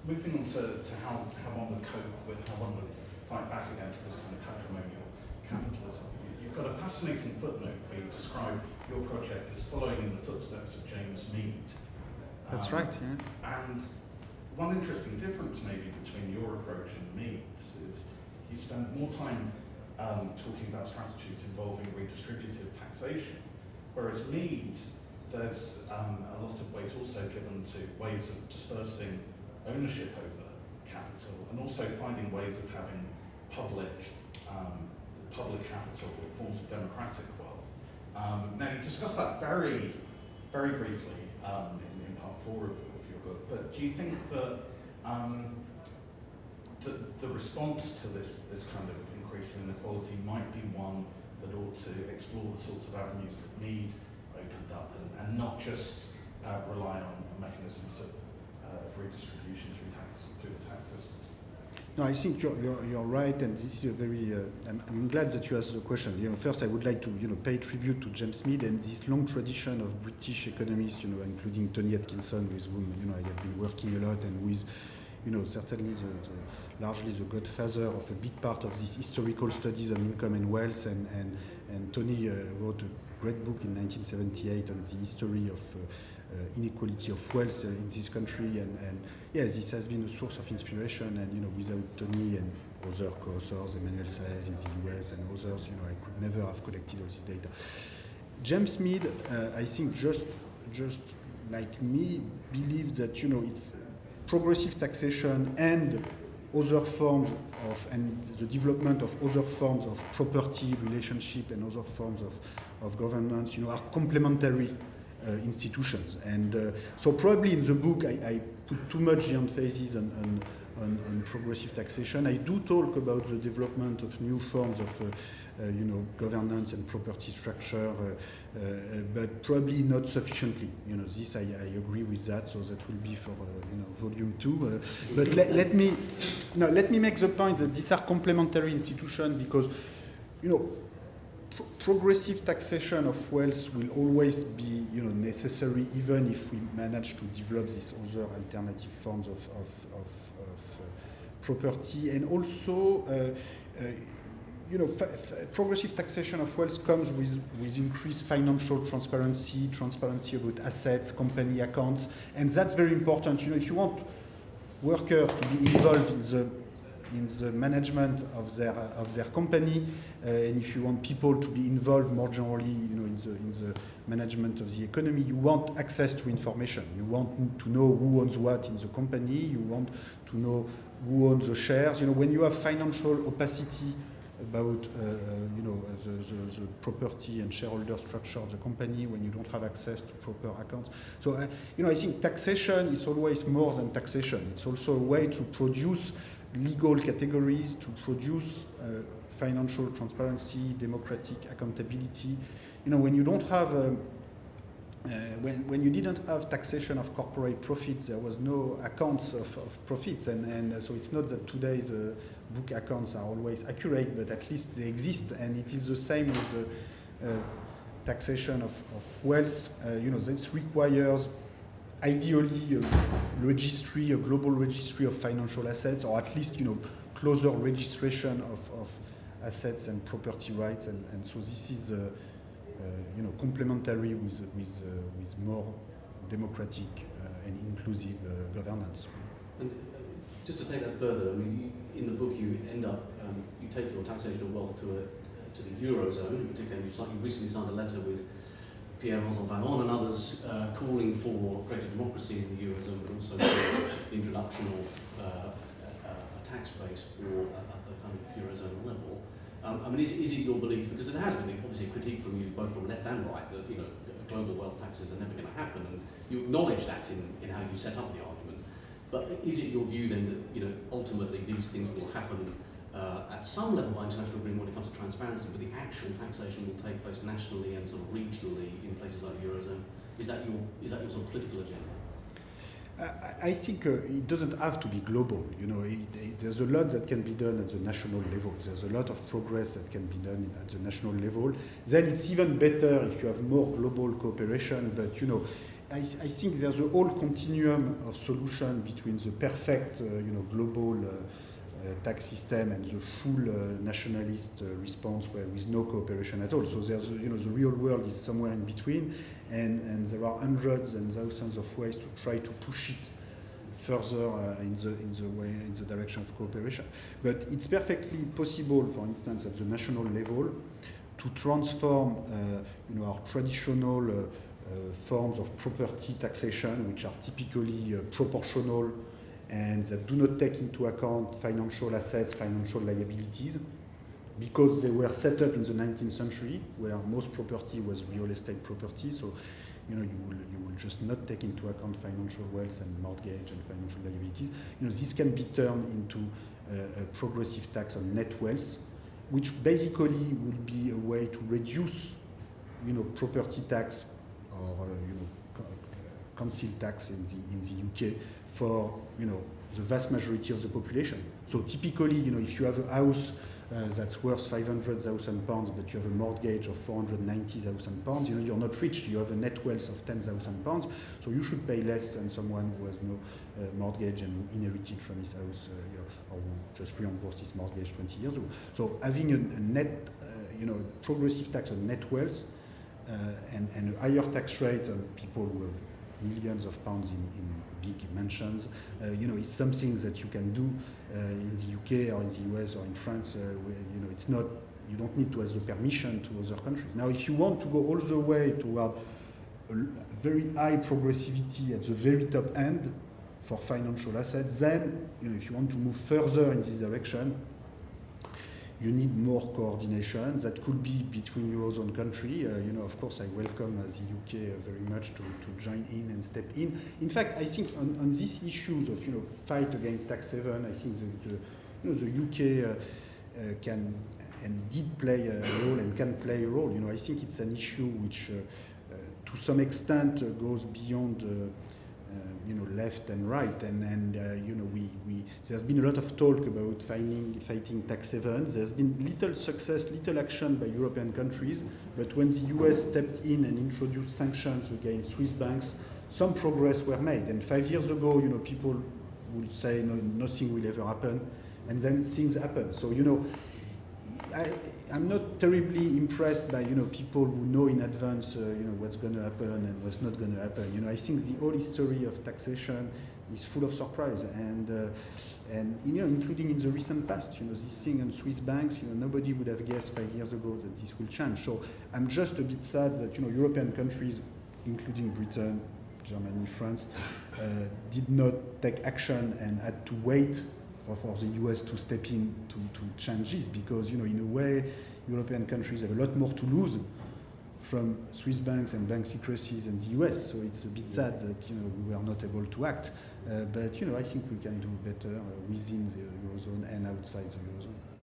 moving on to how one would cope with, how one would fight back against this kind of patrimonial capitalism. You've got a fascinating footnote where you describe your project as following in the footsteps of James Mead. That's right, yeah. And one interesting difference maybe between your approach and Mead's is you spend more time talking about strategies involving redistributive taxation, whereas Mead's, there's a lot of weight also given to ways of dispersing ownership over capital and also finding ways of having public capital or forms of democratic wealth. Now you discussed that very, very briefly in part 4 of your book, but do you think that the response to this kind of increase in inequality might be one that ought to explore the sorts of avenues that Mead opened up and not just rely on mechanisms of redistribution through the tax system? No, I think you're right, and this is a very. I'm glad that you asked the question. First I would like to pay tribute to James Mead and this long tradition of British economists, including Tony Atkinson, with whom I have been working a lot, and who is certainly largely the godfather of a big part of these historical studies on income and wealth. And Tony wrote a great book in 1978 on the history of inequality of wealth in this country, and this has been a source of inspiration. And without Tony and other co-authors, Emmanuel Saez in the US and others, I could never have collected all this data. James Mead, I think just like me, believes that it's progressive taxation and other forms and the development of other forms of property relationship and other forms of governance, are complementary institutions. And so probably in the book I put too much emphasis on progressive taxation. I do talk about the development of new forms of governance and property structure, but probably not sufficiently. This I agree with that. So that will be for volume 2. But let me make the point that these are complementary institutions because progressive taxation of wealth will always be necessary, even if we manage to develop these other alternative forms of property. And also progressive taxation of wealth comes with increased financial transparency about assets, company accounts, and that's very important. If you want workers to be involved in the management of their company, and if you want people to be involved more generally, in the management of the economy, you want access to information. You want to know who owns what in the company. You want to know who owns the shares. When you have financial opacity about the property and shareholder structure of the company, when you don't have access to proper accounts. So I think taxation is always more than taxation. It's also a way to produce legal categories, to produce financial transparency, democratic accountability. When you don't have when you didn't have taxation of corporate profits, there was no accounts of profits, and so it's not that today's book accounts are always accurate, but at least they exist. And it is the same with taxation of wealth. This requires ideally a global registry of financial assets, or at least closer registration of assets and property rights, and so this is complementary with more democratic and inclusive governance. And just to take that further, in the book you end up you take your taxation of wealth to the Eurozone in particular. You recently signed a letter with Pierre-Vincent Vallon and others calling for greater democracy in the Eurozone, but also for the introduction of a tax base for a kind of Eurozone level. Is it your belief, because there has been obviously a critique from you both from left and right that global wealth taxes are never going to happen, and you acknowledge that in how you set up the argument. But is it your view then that ultimately these things will happen at some level by international agreement when it comes to transparency, but the actual taxation will take place nationally and sort of regionally in places like the Eurozone? Is that your sort of political agenda? I think it doesn't have to be global. There's a lot that can be done at the national level. There's a lot of progress that can be done at the national level. Then it's even better if you have more global cooperation. But I think there's a whole continuum of solution between the perfect, global tax system and the full nationalist response where with no cooperation at all. So there's, the real world is somewhere in between, and there are hundreds and thousands of ways to try to push it further in the direction of cooperation. But it's perfectly possible, for instance, at the national level, to transform, our traditional forms of property taxation, which are typically proportional and that do not take into account financial assets, financial liabilities, because they were set up in the 19th century, where most property was real estate property. So, you will just not take into account financial wealth and mortgage and financial liabilities. This can be turned into a progressive tax on net wealth, which basically would be a way to reduce, property tax or council tax in the UK for, the vast majority of the population. So typically, if you have a house that's worth £500,000, but you have a mortgage of £490,000, you're not rich. You have a net wealth of £10,000, so you should pay less than someone who has no mortgage and who inherited from his house, or who just reimbursed his mortgage 20 years ago. So having a net, progressive tax on net wealth and a higher tax rate on people who have millions of pounds in big mansions, is something that you can do in the UK or in the US or in France, where, it's not, you don't need to ask the permission to other countries. Now, if you want to go all the way toward a very high progressivity at the very top end for financial assets, then, if you want to move further in this direction, you need more coordination. That could be between Eurozone countries. Of course, I welcome the UK very much to join in and step in. In fact, I think on these issues of fight against tax haven, I think the UK can and did play a role and can play a role. I think it's an issue which, to some extent, goes beyond. Left and right, and there's been a lot of talk about fighting tax havens. There's been little success, little action by European countries, but when the US stepped in and introduced sanctions against Swiss banks, some progress were made. And 5 years ago, people would say nothing will ever happen, and then things happen. So I'm not terribly impressed by people who know in advance what's going to happen and what's not going to happen. I think the whole history of taxation is full of surprise, and including in the recent past. This thing on Swiss banks, nobody would have guessed 5 years ago that this will change. So I'm just a bit sad that European countries, including Britain, Germany, France, did not take action and had to wait for the US to step in to change this, because in a way European countries have a lot more to lose from Swiss banks and bank secrecies than the US. So it's a bit sad that we were not able to act, but I think we can do better within the Eurozone and outside the Eurozone.